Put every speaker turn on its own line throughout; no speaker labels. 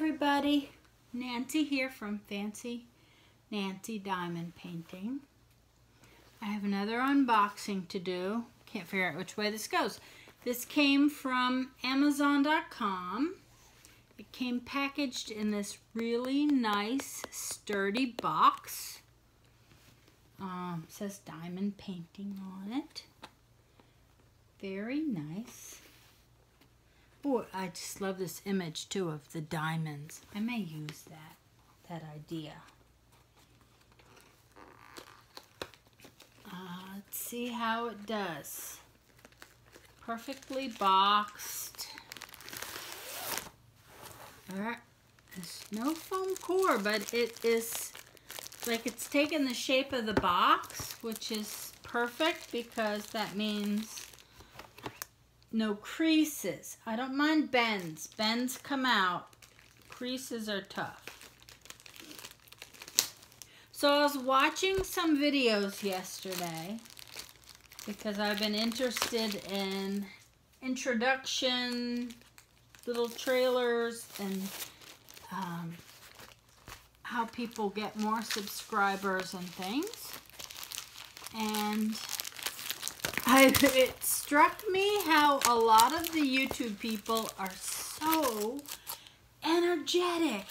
everybody, Nancy here from Fancy Nancy Diamond Painting. I have another unboxing to do. Can't figure out which way this goes. This came from Amazon.com. It came packaged in this really nice sturdy box. It says diamond painting on it. Very nice. Oh, I just love this image too of the diamonds. I may use that idea. Let's see how it does. Perfectly boxed. There's no foam core, but it is like it's taken the shape of the box, which is perfect because that means no creases. I don't mind bends. Bends come out. Creases are tough. So I was watching some videos yesterday because I've been interested in introduction, little trailers, and how people get more subscribers and things. And it struck me how a lot of the YouTube people are so energetic.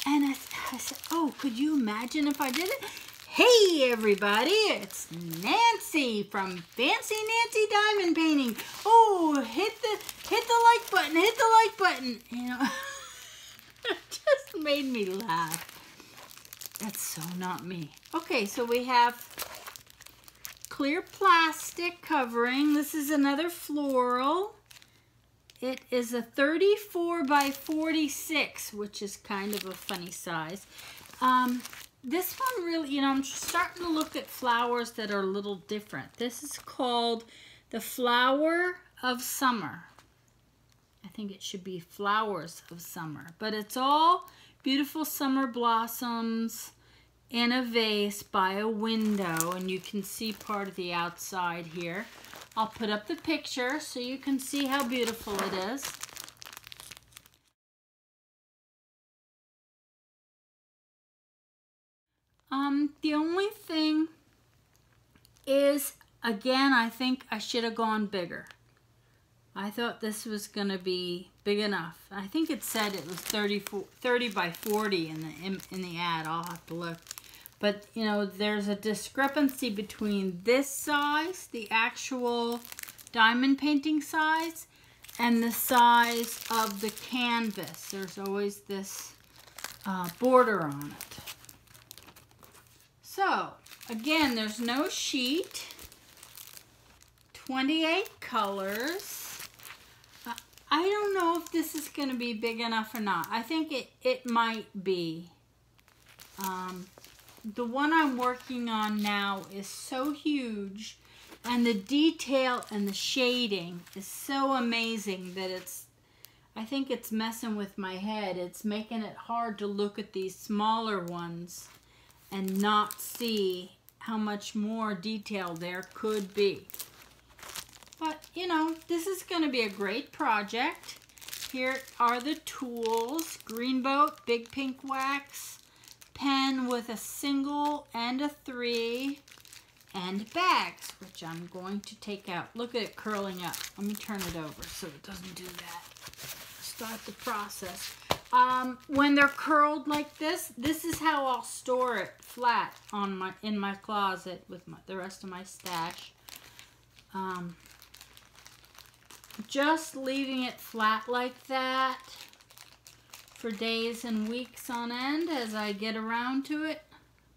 And I said, oh, could you imagine if I did it? Hey, everybody, it's Nancy from Fancy Nancy Diamond Painting. Oh, hit the like button, hit the like button. You know, it just made me laugh. That's so not me. Okay, so we have clear plastic covering. This is another floral. It is a 34 by 46, which is kind of a funny size. This one really, you know, I'm starting to look at flowers that are a little different. This is called the Flower of Summer. I think it should be Flowers of Summer, but it's all beautiful summer blossoms in a vase by a window, and you can see part of the outside here. I'll put up the picture so you can see how beautiful it is. The only thing is, again, I think I should have gone bigger. I thought this was going to be big enough. I think it said it was 30 by 40 in the ad. I'll have to look. But, you know, there's a discrepancy between this size, the actual diamond painting size, and the size of the canvas. There's always this border on it. So, again, there's no sheet. 28 colors. I don't know if this is going to be big enough or not. I think it might be. The one I'm working on now is so huge, and the detail and the shading is so amazing that I think it's messing with my head. It's making it hard to look at these smaller ones and not see how much more detail there could be. But, you know, this is going to be a great project. Here are the tools: Green Boat, Big Pink Wax, pen with a single and a 3, and bags, which I'm going to take out. Look at it curling up. Let me turn it over so it doesn't do that. Start the process. When they're curled like this, this is how I'll store it flat in my closet with the rest of my stash. Just leaving it flat like that for days and weeks on end as I get around to it.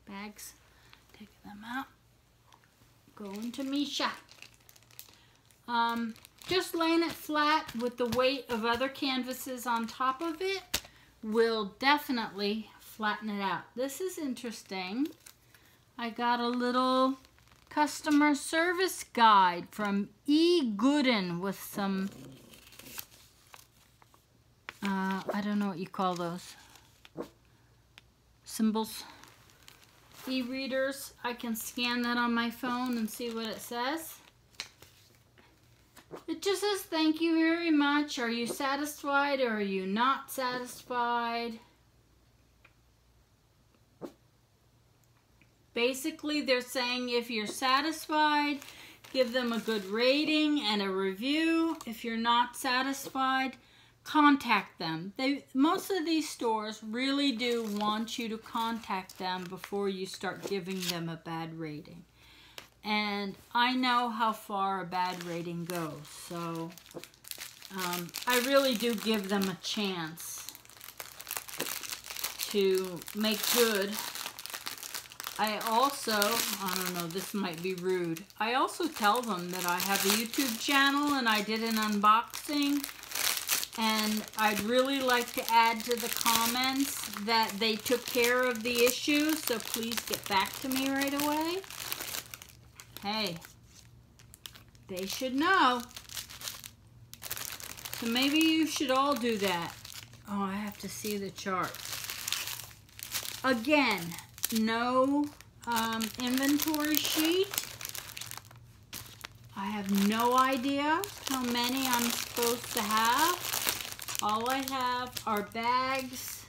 Bags, take them out. Going to Misha. Just laying it flat with the weight of other canvases on top of it will definitely flatten it out. This is interesting. I got a little customer service guide from E. Gooden with some I don't know what you call those symbols. E-readers. I can scan that on my phone and see what it says. It it just says thank you very much. Are you satisfied or are you not satisfied? Basically, they're saying if you're satisfied, give them a good rating and a review. If you're not satisfied, contact them. Most of these stores really do want you to contact them before you start giving them a bad rating. And I know how far a bad rating goes, so I really do give them a chance to make good. I also, I don't know, this might be rude. I also tell them that I have a YouTube channel and I did an unboxing. And I'd really like to add to the comments that they took care of the issue. So please get back to me right away. Hey, they should know. So maybe you should all do that. Oh, I have to see the chart. Again, no inventory sheet. I have no idea how many I'm supposed to have. All I have are bags,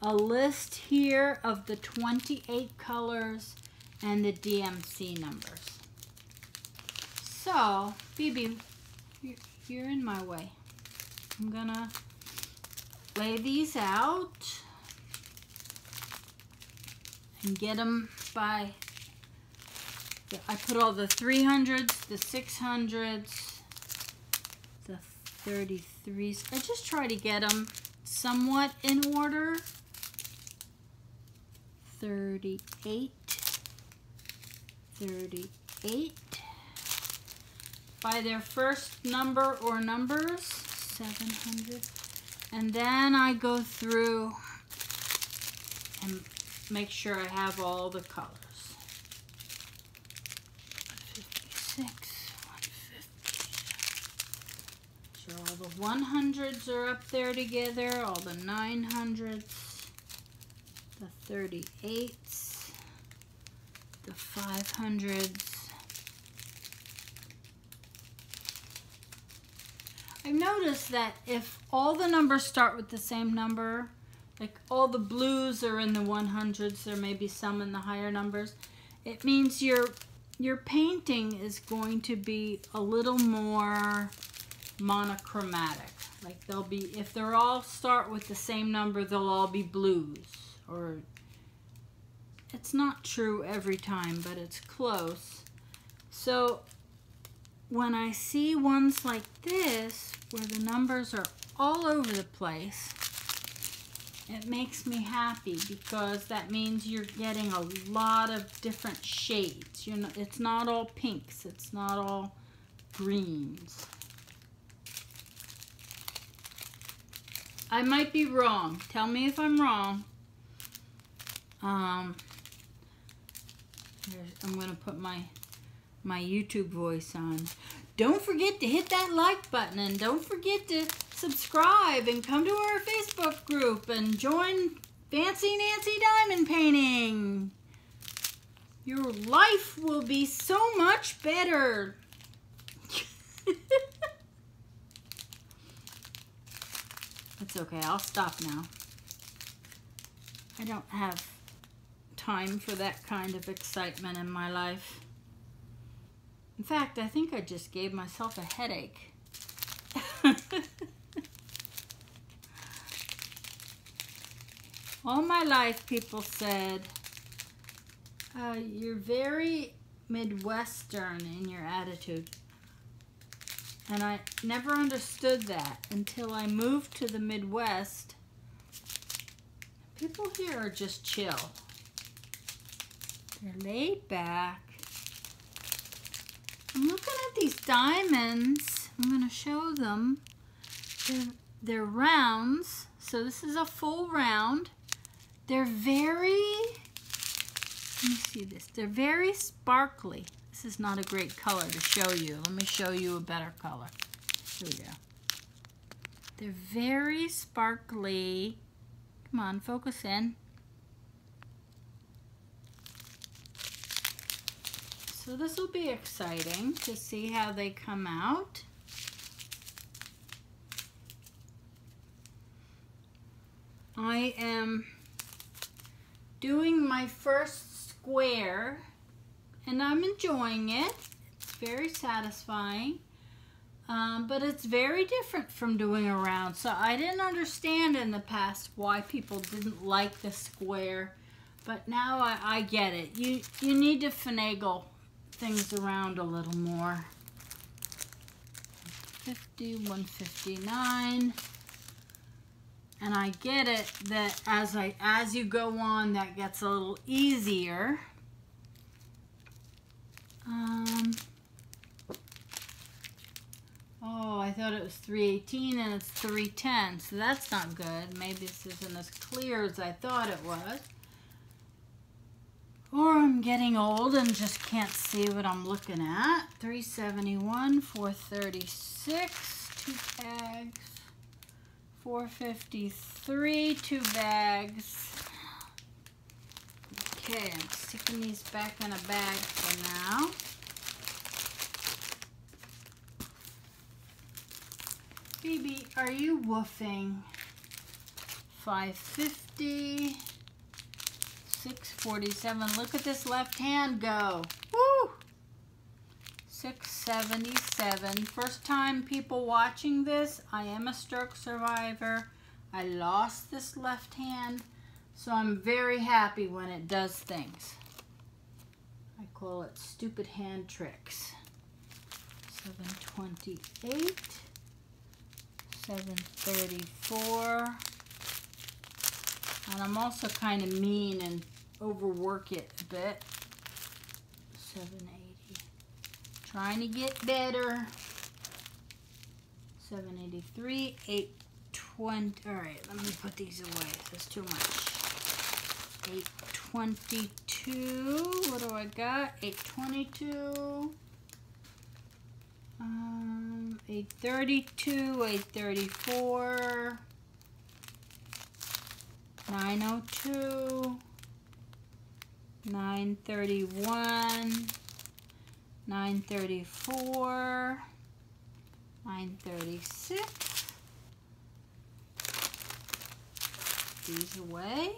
a list here of the 28 colors, and the DMC numbers. So, Bibi, you're in my way. I'm gonna lay these out and get them by, I put all the 300s, the 600s, the 33s. I just try to get them somewhat in order. 38, 38. By their first number or numbers, 700. And then I go through and make sure I have all the colors. 156, 150. So all the 100s are up there together, all the 900s, the 38s, the 500s. I've noticed that if all the numbers start with the same number, like all the blues are in the 100s, there may be some in the higher numbers, it means your painting is going to be a little more monochromatic. Like they'll be, if they're all start with the same number, they'll all be blues. Or it's not true every time, but it's close. So when I see ones like this, where the numbers are all over the place, it makes me happy because that means you're getting a lot of different shades. It's not all pinks, it's not all greens. I might be wrong. Tell me if I'm wrong. I'm gonna put my YouTube voice on. Don't forget to hit that like button and don't forget to subscribe and come to our Facebook group and join Fancy Nancy Diamond Painting. Your life will be so much better. It's okay, I'll stop now. I don't have time for that kind of excitement in my life. In fact, I think I just gave myself a headache. All my life, people said, you're very Midwestern in your attitude. And I never understood that until I moved to the Midwest. People here are just chill. They're laid back. I'm looking at these diamonds. I'm going to show them. They're rounds. So this is a full round. They're very, let me see this. They're very sparkly. This is not a great color to show you. Let me show you a better color. Here we go. They're very sparkly. Come on, focus in. So this will be exciting to see how they come out. I am doing my first square and I'm enjoying it. It's very satisfying, but it's very different from doing a round. So I didn't understand in the past why people didn't like the square, but now I get it. You need to finagle things around a little more. 50, 159. And I get it that as you go on, that gets a little easier. Oh, I thought it was 318 and it's 310, so that's not good. Maybe this isn't as clear as I thought it was. Or I'm getting old and just can't see what I'm looking at. 371, 436, 2 bags. 453, 2 bags. Okay, I'm sticking these back in a bag for now. Baby, are you woofing? 550, 647. Look at this left hand go. Woo! 677. First time people watching this, I am a stroke survivor. I lost this left hand, so I'm very happy when it does things. I call it stupid hand tricks. 728, 734, and I'm also kind of mean and overwork it a bit. 780. Trying to get better. 783, 820. All right, let me put these away. That's too much. 822. What do I got? 822. 832, 834. 902. 931. 934, 936, these away.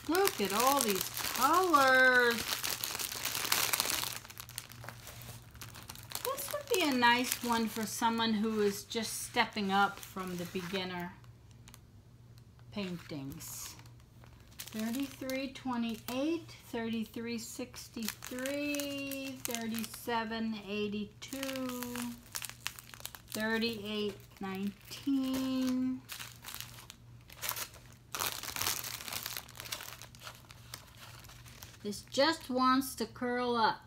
Look at all these colors. This would be a nice one for someone who is just stepping up from the beginner paintings. 3328, 3363, 3782, 3819. This just wants to curl up.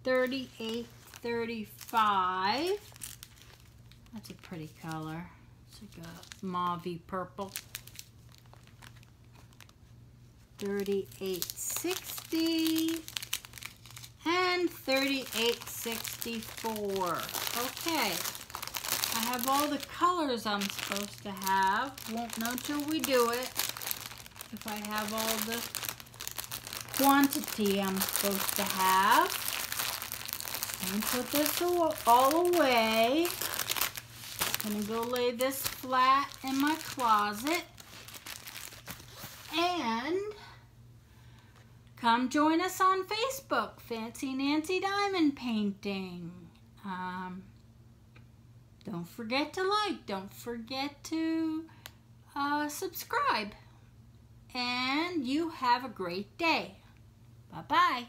3835. That's a pretty color. It's like a mauvey purple. 3860 and 3864. Okay, I have all the colors I'm supposed to have. Won't know till we do it if I have all the quantity I'm supposed to have. Let me put this all away. I'm gonna go lay this flat in my closet. And come join us on Facebook, Fancy Nancy Diamond Painting. Don't forget to like, don't forget to subscribe. And you have a great day. Bye-bye.